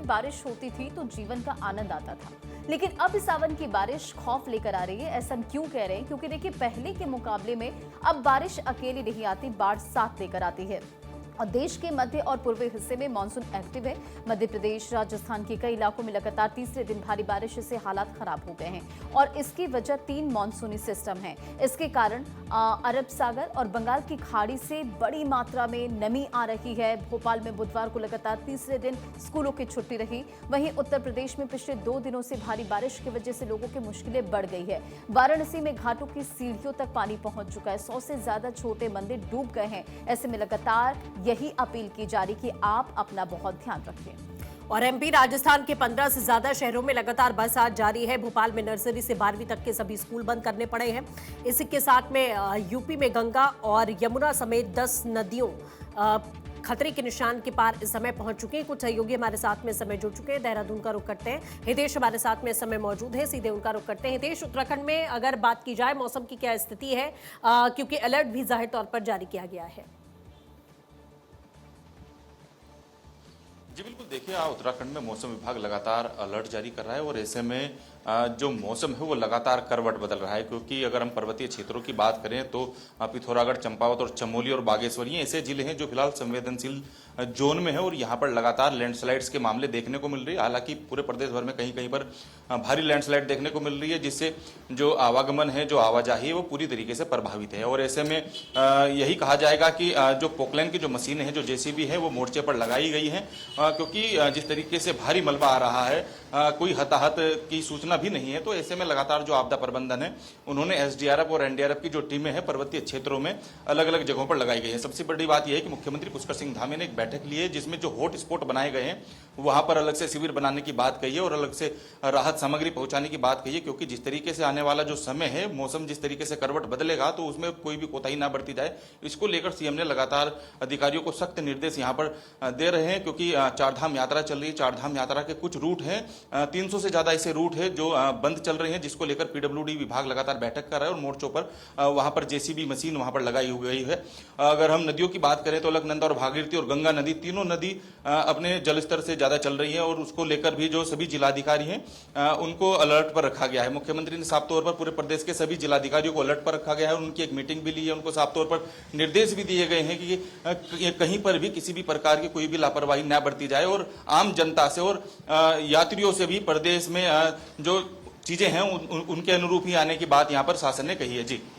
बारिश होती थी तो जीवन का आनंद आता था, लेकिन अब इस सावन की बारिश खौफ लेकर आ रही है। ऐसा हम क्यों कह रहे हैं? क्योंकि देखिए, पहले के मुकाबले में अब बारिश अकेली नहीं आती, बाढ़ साथ लेकर आती है। और देश के मध्य और पूर्वी हिस्से में मानसून एक्टिव है। मध्य प्रदेश, राजस्थान के कई इलाकों में लगातार तीसरे दिन भारी बारिश से हालात खराब हो गए हैं और इसकी वजह 3 मानसूनी सिस्टम है। इसके कारण अरब सागर और बंगाल की खाड़ी से बड़ी मात्रा में नमी आ रही है। भोपाल में बुधवार को लगातार तीसरे दिन स्कूलों की छुट्टी रही। वहीं उत्तर प्रदेश में पिछले 2 दिनों से भारी बारिश की वजह से लोगों की मुश्किलें बढ़ गई है। वाराणसी में घाटों की सीढ़ियों तक पानी पहुंच चुका है। 100 से ज्यादा छोटे मंदिर डूब गए हैं। ऐसे में लगातार यही अपील की जा रही कि आप अपना बहुत ध्यान रखें। और एमपी राजस्थान के 15 से ज्यादा शहरों में लगातार बरसात जारी है। भोपाल में नर्सरी से 12वीं तक के सभी स्कूल बंद करने पड़े हैं। इसी के साथ में यूपी में गंगा और यमुना समेत 10 नदियों खतरे के निशान के पार इस समय पहुंच चुके हैं। कुछ सहयोगी हमारे साथ में समय जुड़ चुके हैं। देहरादून का रुख करते हैं, हितेश हमारे साथ में इस समय मौजूद है, सीधे उनका रुख करते हैं। हितेश, उत्तराखंड में अगर बात की जाए मौसम की क्या स्थिति है, क्योंकि अलर्ट भी जाहिर तौर पर जारी किया गया है। जी बिल्कुल, देखिए उत्तराखंड में मौसम विभाग लगातार अलर्ट जारी कर रहा है और ऐसे में जो मौसम है वो लगातार करवट बदल रहा है। क्योंकि अगर हम पर्वतीय क्षेत्रों की बात करें तो पिथौरागढ़, चंपावत और चमोली और बागेश्वर ये ऐसे जिले हैं जो फिलहाल संवेदनशील जोन में है और यहाँ पर लगातार लैंडस्लाइड्स के मामले देखने को मिल रही है। हालांकि पूरे प्रदेश भर में कहीं कहीं पर भारी लैंडस्लाइड देखने को मिल रही है, जिससे जो आवागमन है, जो आवाजाही है वो पूरी तरीके से प्रभावित है। और ऐसे में यही कहा जाएगा कि जो पोकलैन की जो मशीनें हैं, जो जेसीबी है, वो मोर्चे पर लगाई गई है। क्योंकि जिस तरीके से भारी मलबा आ रहा है, कोई हताहत की सूचना भी नहीं है। तो ऐसे में लगातार जो आपदा प्रबंधन है, उन्होंने एसडीआरएफ और एनडीआरएफ की जो टीमें हैं पर्वतीय क्षेत्रों में अलग अलग जगहों पर लगाई गई है। सबसे बड़ी बात यह है कि मुख्यमंत्री पुष्कर सिंह धामी ने एक बैठक ली है, जिसमें जो हॉट स्पॉट बनाए गए हैं वहां पर अलग से शिविर बनाने की बात कही है और अलग से राहत सामग्री पहुंचाने की बात कही है। क्योंकि जिस तरीके से आने वाला जो समय है, मौसम जिस तरीके से करवट बदलेगा, तो उसमें कोई भी कोताही ना बरती जाए। इसको लेकर सीएम ने लगातार अधिकारियों को सख्त निर्देश यहाँ पर दे रहे हैं। क्योंकि चारधाम यात्रा चल रही है, चारधाम यात्रा के कुछ रूट हैं, 300 से ज्यादा ऐसे रूट है जो बंद चल रहे हैं, जिसको लेकर पीडब्ल्यूडी विभाग लगातार बैठक कर रहा है और मोर्चों पर वहां पर जेसीबी मशीन वहां पर लगाई गई है। अगर हम नदियों की बात करें तो अलकनंदा और भागीरथी और गंगा नदी, तीनों नदी अपने जलस्तर से ज्यादा चल रही है और उसको लेकर भी जो सभी जिलाधिकारी हैं उनको अलर्ट पर रखा गया है। मुख्यमंत्री ने साफ तौर पर पूरे प्रदेश के सभी जिलाधिकारियों को अलर्ट पर रखा गया है। उनकी एक मीटिंग भी ली है, उनको साफ तौर पर निर्देश भी दिए गए हैं कि कहीं पर भी किसी भी प्रकार की कोई भी लापरवाही न बरती जाए और आम जनता से और यात्रियों से भी प्रदेश में जो चीजें हैं उनके अनुरूप ही आने की बात यहाँ पर शासन ने कही है। जी